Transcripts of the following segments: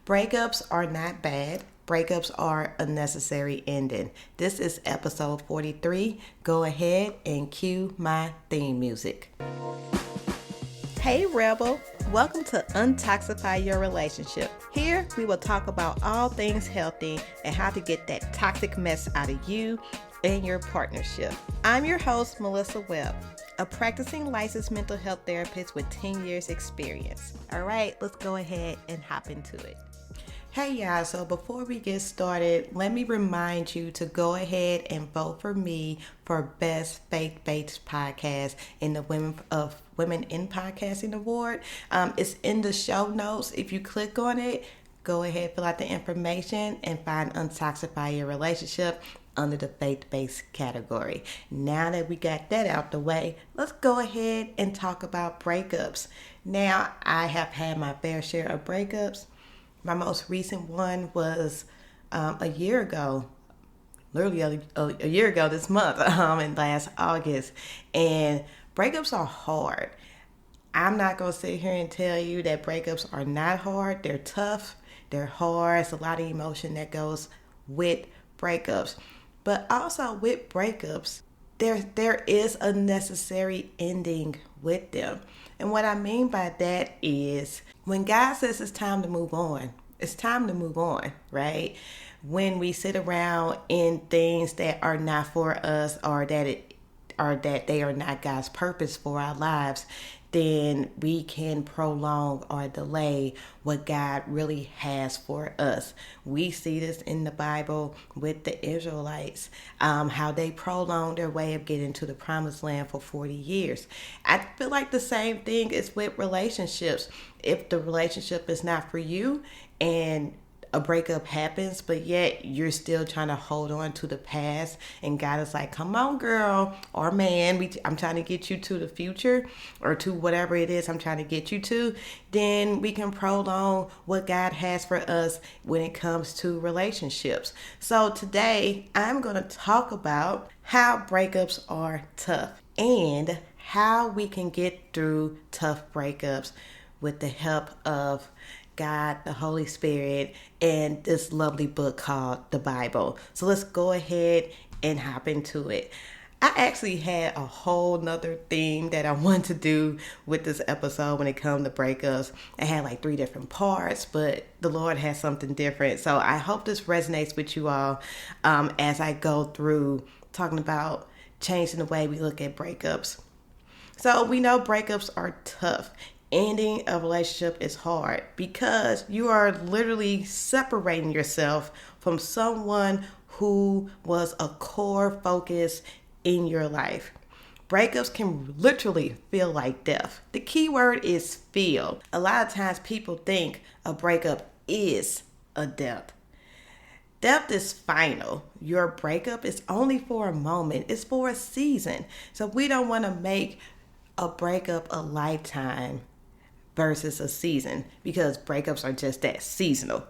Breakups are not bad. Breakups are a necessary ending. This is episode 43. Go ahead and cue my theme music. Hey Rebel, welcome to Untoxify Your Relationship. Here we will talk about all things healthy and how to get that toxic mess out of you and your partnership. I'm your host, Melissa Webb, a practicing licensed mental health therapist with 10 years experience. All right, let's go ahead and hop into it. Hey y'all, so before we get started, let me remind you to go ahead and vote for me for Best Faith-Based Podcast in the Women in Podcasting Award. It's in the show notes. If you click on it, go ahead, fill out the information, and find Untoxify Your Relationship under the faith-based category. Now that we got that out the way, let's go ahead and talk about breakups. Now, I have had my fair share of breakups. My most recent one was a year ago, literally a year ago this month, in last August. And breakups are hard. I'm not going to sit here and tell you that breakups are not hard. They're tough. They're hard. It's a lot of emotion that goes with breakups. But also with breakups, there is a necessary ending with them. And what I mean by that is when God says it's time to move on, it's time to move on, right? When we sit around in things that are not for us or that they are not God's purpose for our lives, then we can prolong or delay what God really has for us. We see this in the Bible with the Israelites, how they prolonged their way of getting to the promised land for 40 years. I feel like the same thing is with relationships. If the relationship is not for you and a breakup happens, but yet you're still trying to hold on to the past, and God is like, come on girl or man, I'm trying to get you to the future or to whatever it is I'm trying to get you to, then we can prolong what God has for us when it comes to relationships. So today I'm going to talk about how breakups are tough and how we can get through tough breakups with the help of God, the Holy Spirit, and this lovely book called the Bible. So let's go ahead and hop into it. I actually had a whole nother theme that I wanted to do with this episode when it comes to breakups. I had like 3 different parts, but the Lord has something different. So I hope this resonates with you all as I go through talking about changing the way we look at breakups. So we know breakups are tough. Ending a relationship is hard because you are literally separating yourself from someone who was a core focus in your life. Breakups can literally feel like death. The key word is feel. A lot of times people think a breakup is a death. Death is final. Your breakup is only for a moment. It's for a season. So we don't want to make a breakup a lifetime versus a season, because breakups are just that, seasonal.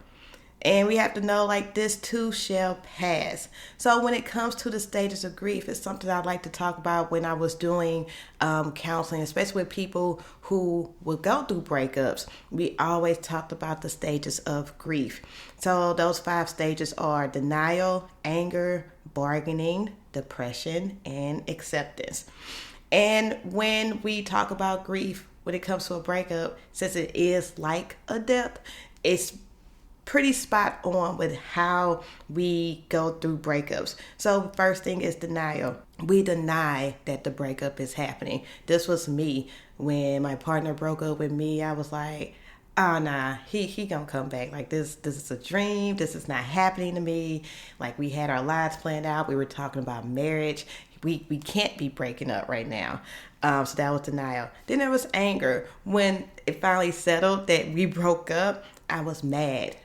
And we have to know like this too shall pass. So when it comes to the stages of grief, it's something I like to talk about when I was doing counseling, especially with people who would go through breakups. We always talked about the stages of grief. So those 5 stages are denial, anger, bargaining, depression, and acceptance. And when we talk about grief, when it comes to a breakup, since it is like a death, it's pretty spot on with how we go through breakups. So first thing is denial. We deny that the breakup is happening. This was me. When my partner broke up with me, I was like, oh nah, he gonna come back. Like this is a dream. This is not happening to me. Like we had our lives planned out. We were talking about marriage. We can't be breaking up right now. So that was denial. Then there was anger. When it finally settled that we broke up, I was mad.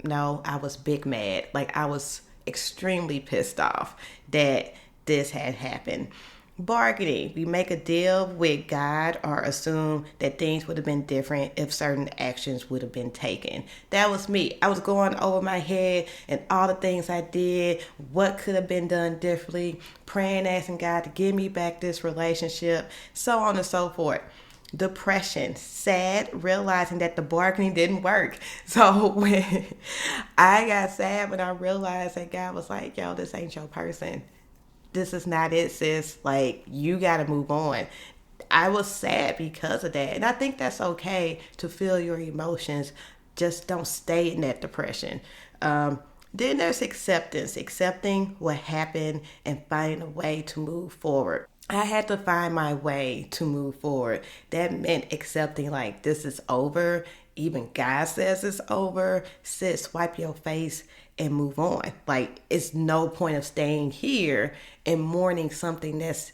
No, I was big mad. Like I was extremely pissed off that this had happened. Bargaining. We make a deal with God or assume that things would have been different if certain actions would have been taken. That was me. I was going over my head and all the things I did, what could have been done differently, praying, asking God to give me back this relationship, so on and so forth. depression, sad, realizing that the bargaining didn't work. So when I got sad when I realized that God was like, yo, this ain't your person. This is not it, sis. Like, you got to move on. I was sad because of that. And I think that's okay to feel your emotions. Just don't stay in that depression. Then there's acceptance, accepting what happened and finding a way to move forward. I had to find my way to move forward. That meant accepting, like, this is over. Even God says it's over. Sis, wipe your face and move on. Like, it's no point of staying here and mourning something that's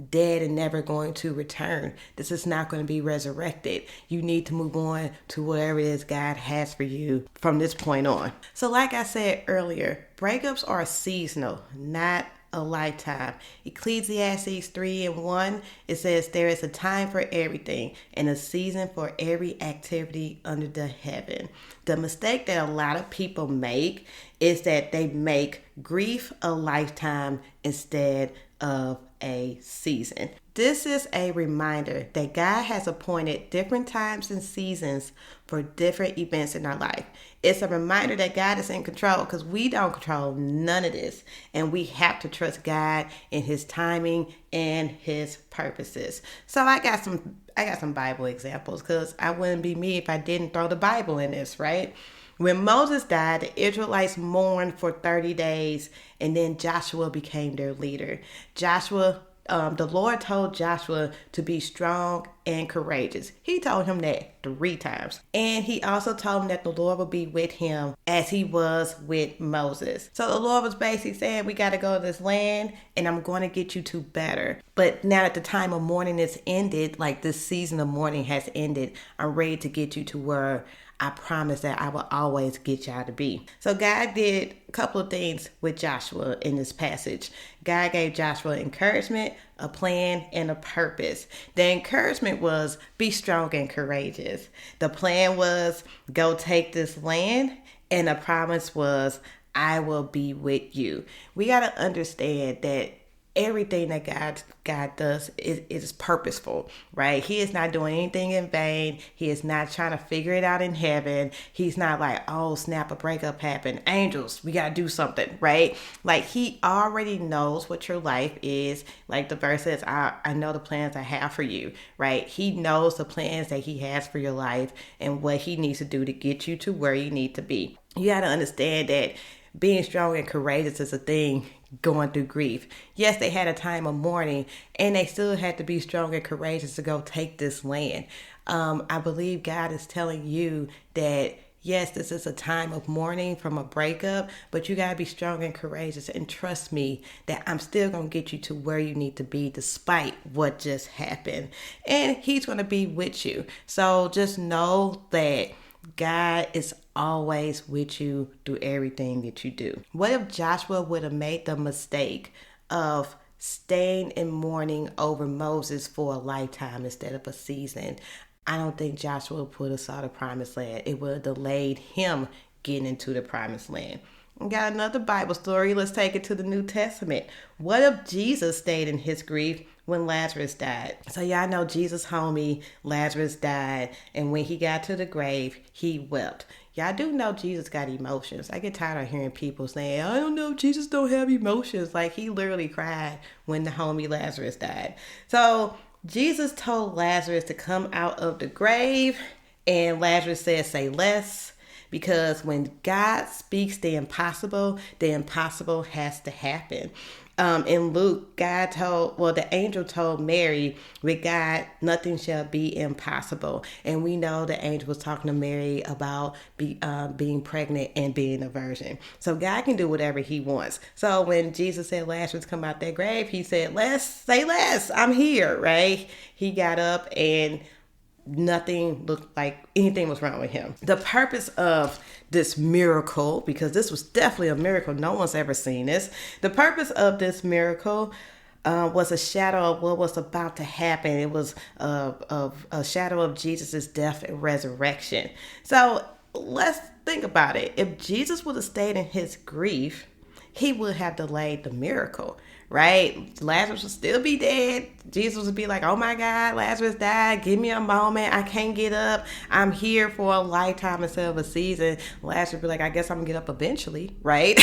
dead and never going to return. This is not going to be resurrected. You need to move on to whatever it is God has for you from this point on. So like I said earlier, breakups are seasonal, not a lifetime. Ecclesiastes 3:1, it says there is a time for everything and a season for every activity under the heaven. The mistake that a lot of people make is that they make grief a lifetime instead of a season. This is a reminder that God has appointed different times and seasons for different events in our life. It's a reminder that God is in control because we don't control none of this. And we have to trust God in his timing and his purposes. So I got some Bible examples because I wouldn't be me if I didn't throw the Bible in this, right? When Moses died, the Israelites mourned for 30 days, and then Joshua became their leader. The Lord told Joshua to be strong and courageous. He told him that 3 times. And he also told him that the Lord would be with him as he was with Moses. So the Lord was basically saying, we got to go to this land and I'm going to get you to better. But now that the time of mourning is ended, like this season of mourning has ended, I'm ready to get you to where I promise that I will always get y'all to be. So God did a couple of things with Joshua in this passage. God gave Joshua encouragement, a plan, and a purpose. The encouragement was be strong and courageous. The plan was go take this land. And the promise was I will be with you. We got to understand that everything that God does is purposeful, right? He is not doing anything in vain. He is not trying to figure it out in heaven. He's not like, oh, snap, a breakup happened. Angels, we got to do something, right? Like he already knows what your life is. Like the verse says, I know the plans I have for you, right? He knows the plans that he has for your life and what he needs to do to get you to where you need to be. You got to understand that being strong and courageous is a thing going through grief. Yes, they had a time of mourning and they still had to be strong and courageous to go take this land. I believe God is telling you that yes, this is a time of mourning from a breakup, but you got to be strong and courageous and trust me that I'm still going to get you to where you need to be despite what just happened. And he's going to be with you. So just know that God is always with you through everything that you do. What if Joshua would have made the mistake of staying in mourning over Moses for a lifetime instead of a season? I don't think Joshua would have saw the promised land. It would have delayed him getting into the promised land. We got another Bible story. Let's take it to the New Testament. What if Jesus stayed in his grief when Lazarus died? So y'all know Jesus' homie, Lazarus, died. And when he got to the grave, he wept. Y'all do know Jesus got emotions. I get tired of hearing people saying, I don't know, Jesus don't have emotions. Like he literally cried when the homie Lazarus died. So Jesus told Lazarus to come out of the grave. And Lazarus said, say less. Because when God speaks the impossible has to happen. In Luke, the angel told Mary, with God, nothing shall be impossible. And we know the angel was talking to Mary about being pregnant and being a virgin. So God can do whatever he wants. So when Jesus said Lazarus come out that grave, he said, say less, I'm here, right? He got up and nothing looked like anything was wrong with him. The purpose of this miracle, because this was definitely a miracle, no one's ever seen this. The purpose of this miracle was a shadow of what was about to happen. It was a shadow of Jesus' death and resurrection. So let's think about it. If Jesus would have stayed in his grief, he would have delayed the miracle, right? Lazarus would still be dead. Jesus would be like, oh my God, Lazarus died. Give me a moment. I can't get up. I'm here for a lifetime instead of a season. Lazarus would be like, I guess I'm going to get up eventually, right?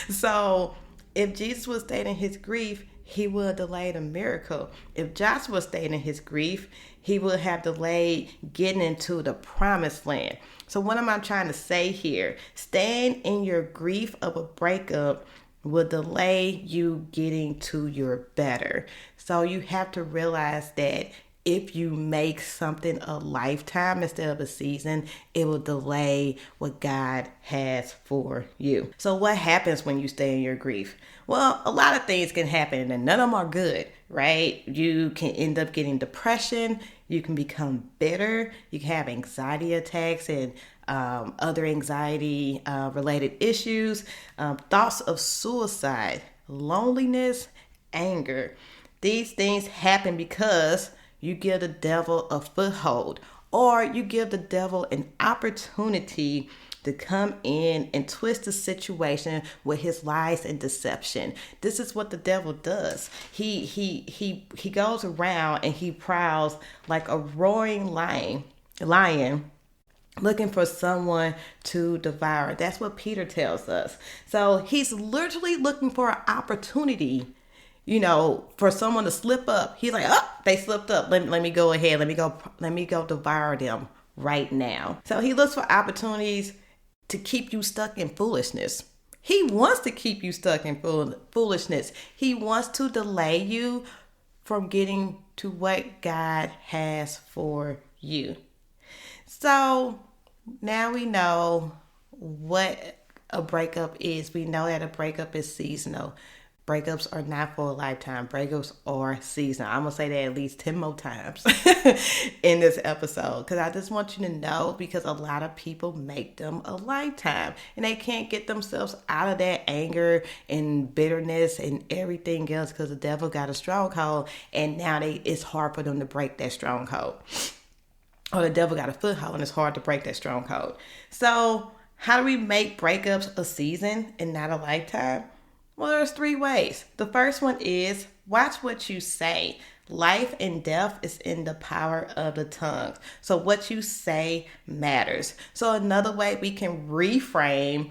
So if Jesus was staying in his grief, he would delay the miracle. If Joshua stayed in his grief, he would have delayed getting into the promised land. So what am I trying to say here? Staying in your grief of a breakup will delay you getting to your better. So you have to realize that if you make something a lifetime instead of a season, it will delay what God has for you. So what happens when you stay in your grief? Well, a lot of things can happen and none of them are good, right? You can end up getting depression. You can become bitter. You can have anxiety attacks and other anxiety related issues, thoughts of suicide, loneliness, anger. These things happen because you give the devil a foothold, or you give the devil an opportunity to come in and twist the situation with his lies and deception. This is what the devil does. He goes around and he prowls like a roaring lion looking for someone to devour. That's what Peter tells us. So he's literally looking for an opportunity, for someone to slip up. He's like, oh, they slipped up. Let me go ahead. Let me go devour them right now. So he looks for opportunities to keep you stuck in foolishness. He wants to keep you stuck in foolishness. He wants to delay you from getting to what God has for you. So now we know what a breakup is. We know that a breakup is seasonal. Breakups are not for a lifetime. Breakups are seasonal. I'm going to say that at least 10 more times in this episode, because I just want you to know, because a lot of people make them a lifetime and they can't get themselves out of that anger and bitterness and everything else because the devil got a stronghold, and now it's hard for them to break that stronghold. Or the devil got a foothold and it's hard to break that stronghold. So how do we make breakups a season and not a lifetime? Well, there's 3 ways. The first one is watch what you say. Life and death is in the power of the tongue. So what you say matters. So another way we can reframe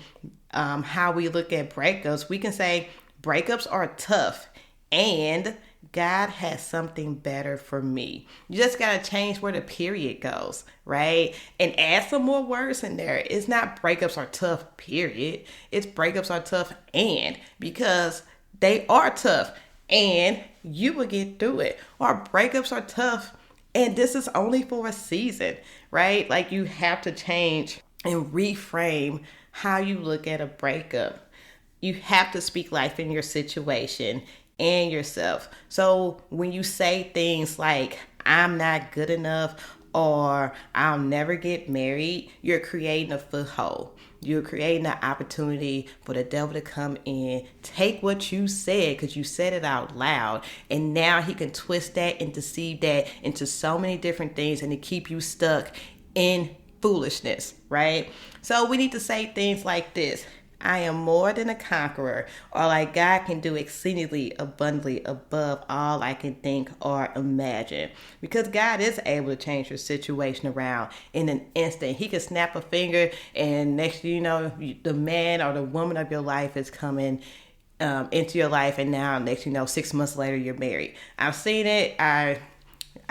how we look at breakups, we can say breakups are tough and God has something better for me. You just got to change where the period goes, right? And add some more words in there. It's not breakups are tough, period. It's breakups are tough and, because they are tough and you will get through it. Or breakups are tough and this is only for a season, right? Like you have to change and reframe how you look at a breakup. You have to speak life in your situation and yourself. So when you say things like, I'm not good enough, or I'll never get married, you're creating a foothold. You're creating an opportunity for the devil to come in, take what you said, because you said it out loud, and now he can twist that and deceive that into so many different things and to keep you stuck in foolishness, right? So we need to say things like this: I am more than a conqueror, or like God can do exceedingly abundantly above all I can think or imagine. Because God is able to change your situation around in an instant. He can snap a finger and next thing you know, the man or the woman of your life is coming into your life, and now next thing you know, 6 months later you're married. I've seen it.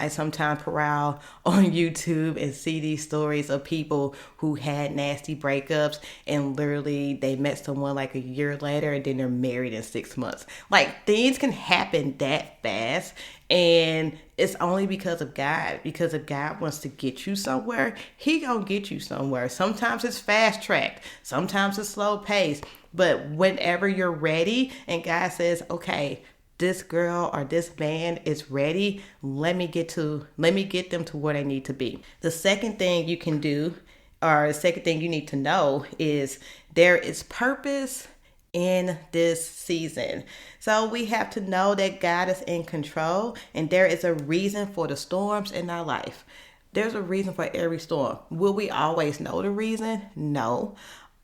I sometimes prowl on YouTube and see these stories of people who had nasty breakups and literally they met someone like a year later and then they're married in 6 months. Like, things can happen that fast, and it's only because of God. Because if God wants to get you somewhere, he gonna get you somewhere. Sometimes it's fast tracked, sometimes it's slow paced, but whenever you're ready and God says, okay, this girl or this man is ready, let me get them to where they need to be. The second thing you can do, or the second thing you need to know, is there is purpose in this season. So we have to know that God is in control and there is a reason for the storms in our life. There's a reason for every storm. Will we always know the reason? No.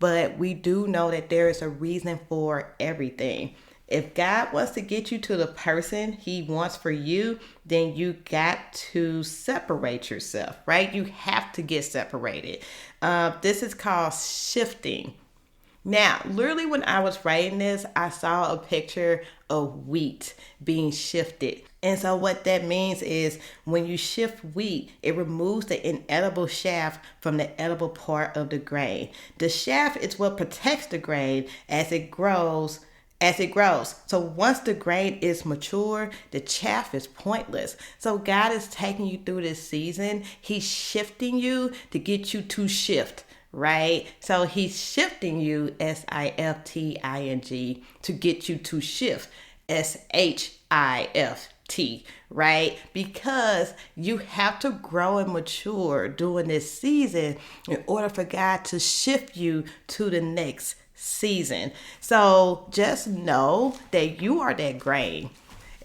but we do know that there is a reason for everything. If God wants to get you to the person he wants for you, then you got to separate yourself, right? You have to get separated. This is called shifting. Now, literally when I was writing this, I saw a picture of wheat being shifted. And so what that means is when you shift wheat, it removes the inedible shaft from the edible part of the grain. The shaft is what protects the grain as it grows. So once the grain is mature, the chaff is pointless. So God is taking you through this season. He's shifting you to get you to shift. Right? So he's shifting you, SIFTING, to get you to shift, SHIFT, right? Because you have to grow and mature during this season in order for God to shift you to the next season. So just know that you are that grain.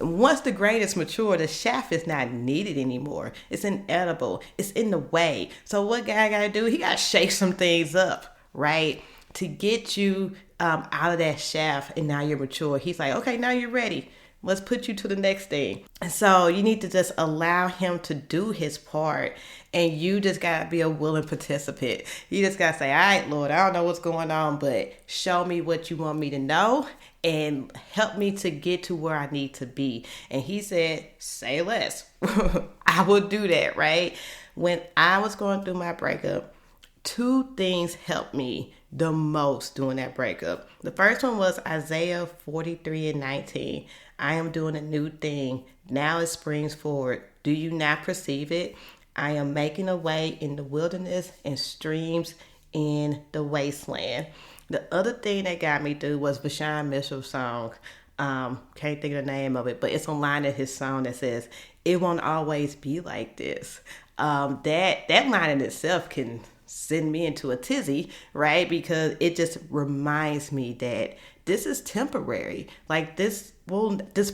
Once the grain is mature, the shaft is not needed anymore. It's inedible. It's in the way. So what God got to do? He got to shake some things up, right? To get you out of that shaft, and now you're mature. He's like, okay, now you're ready. Let's put you to the next thing. And so you need to just allow him to do his part. And you just got to be a willing participant. You just got to say, all right, Lord, I don't know what's going on, but show me what you want me to know and help me to get to where I need to be. And he said, say less. I will do that, right? When I was going through my breakup, two things helped me the most during that breakup. The first one was Isaiah 43:19. I am doing a new thing. Now it springs forward. Do you not perceive it? I am making a way in the wilderness and streams in the wasteland. The other thing that got me through was Vashawn Mitchell's song. Can't think of the name of it, but it's a line in his song that says, "It won't always be like this." That line in itself can send me into a tizzy, right? Because it just reminds me that this is temporary. Like this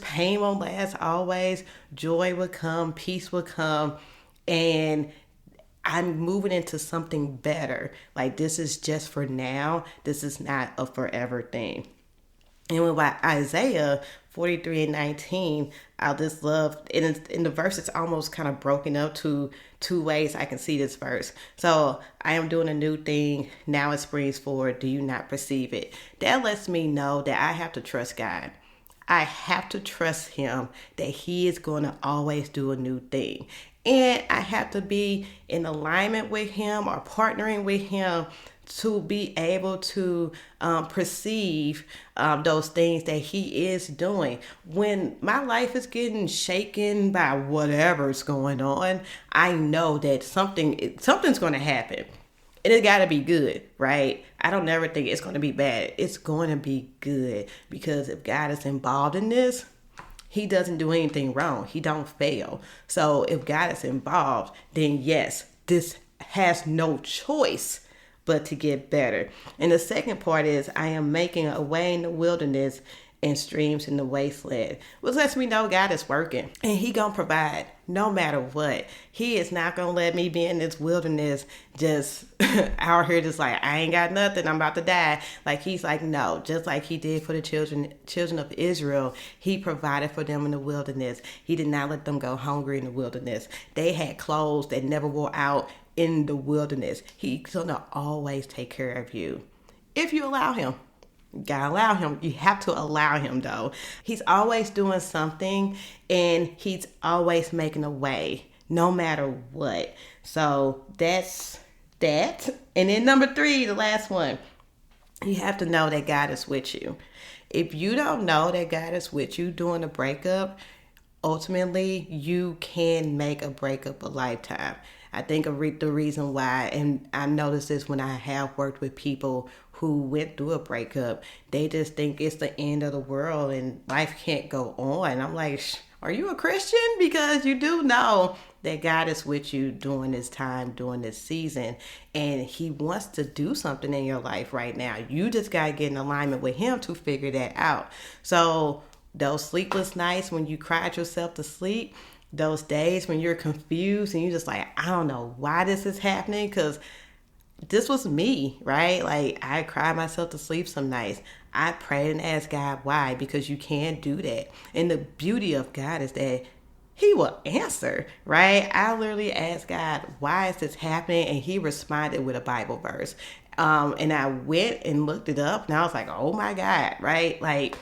pain won't last always. Joy will come, peace will come, and I'm moving into something better. Like this is just for now. This is not a forever thing. And with Isaiah 43:19, I just love, in the verse, it's almost kind of broken up to two ways I can see this verse. So I am doing a new thing. Now it springs forward. Do you not perceive it? That lets me know that I have to trust God. I have to trust him that he is going to always do a new thing. And I have to be in alignment with him or partnering with him to be able to perceive those things that he is doing. When my life is getting shaken by whatever's going on, I know that something's going to happen. And it's got to be good, right? I don't never think it's going to be bad. It's going to be good, because if God is involved in this, he doesn't do anything wrong. He don't fail. So if God is involved, then yes, this has no choice but to get better. And the second part is, I am making a way in the wilderness and streams in the wasteland, which lets me know God is working and he gonna provide no matter what. He is not gonna let me be in this wilderness just out here just like, I ain't got nothing, I'm about to die. Like he's like, no, just like he did for the children of Israel, he provided for them in the wilderness. He did not let them go hungry in the wilderness. They had clothes that never wore out in the wilderness. He's gonna always take care of you if you allow him. You gotta allow him. You have to allow him though. He's always doing something and he's always making a way no matter what. So that's that. And then number 3, the last one, you have to know that God is with you. If you don't know that God is with you during a breakup, ultimately you can make a breakup a lifetime. I think the reason why, and I noticed this when I have worked with people who went through a breakup, they just think it's the end of the world and life can't go on. I'm like, are you a Christian? Because you do know that God is with you during this time, during this season, and he wants to do something in your life right now. You just got to get in alignment with him to figure that out. So those sleepless nights when you cried yourself to sleep, those days when you're confused and you're just like, I don't know why this is happening, because this was me, right? Like, I cry myself to sleep some nights. I pray and ask God why, because you can't do that. And the beauty of God is that He will answer, right? I literally asked God, why is this happening? And He responded with a Bible verse. And I went and looked it up, and I was like, oh my God, right? Like,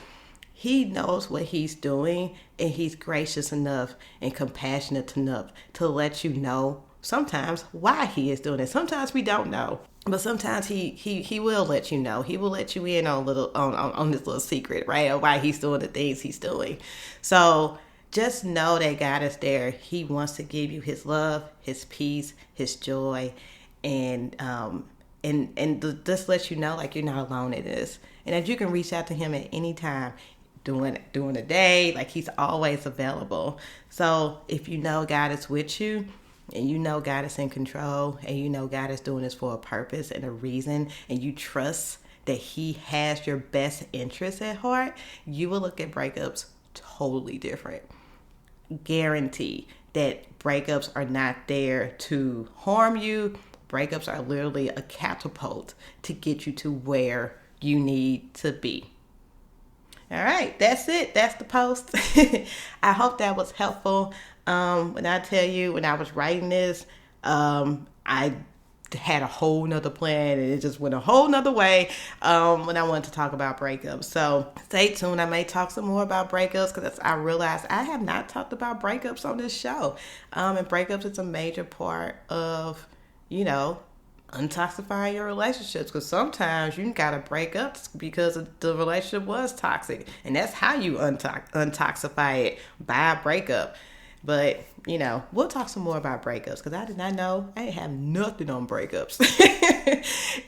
He knows what He's doing, and He's gracious enough and compassionate enough to let you know sometimes why He is doing it. Sometimes we don't know, but sometimes he will let you know. He will let you in on on this little secret, right, of why He's doing the things He's doing. So just know that God is there. He wants to give you His love, His peace, His joy, and just let you know, like, you're not alone in this, and that you can reach out to Him at any time during the day. Like, He's always available. So if you know God is with you, and you know God is in control, and you know God is doing this for a purpose and a reason, and you trust that He has your best interests at heart, you will look at breakups totally different. Guarantee that breakups are not there to harm you. Breakups are literally a catapult to get you to where you need to be. All right, that's it. That's the post. I hope that was helpful. When I tell you, when I was writing this, I had a whole nother plan, and it just went a whole nother way when I wanted to talk about breakups. So stay tuned. I may talk some more about breakups, because I realized I have not talked about breakups on this show. And breakups is a major part of, untoxifying your relationships, because sometimes you gotta break up because the relationship was toxic, and that's how you untoxify it, by a breakup. But we'll talk some more about breakups, because I did not know. I didn't have nothing on breakups.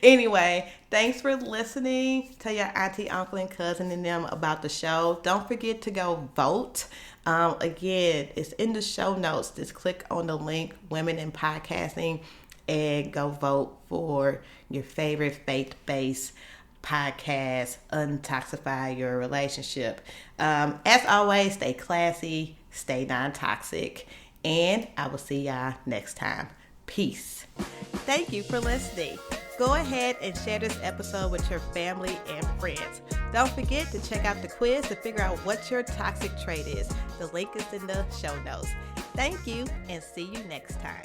Anyway, thanks for listening. Tell your auntie, uncle, and cousin and them about the show. Don't forget to go vote. Again, it's in the show notes. Just click on the link, Women in Podcasting, and go vote for your favorite faith-based podcast, Untoxify Your Relationship. As always, stay classy, stay non-toxic, and I will see y'all next time. Peace. Thank you for listening. Go ahead and share this episode with your family and friends. Don't forget to check out the quiz to figure out what your toxic trait is. The link is in the show notes. Thank you, and see you next time.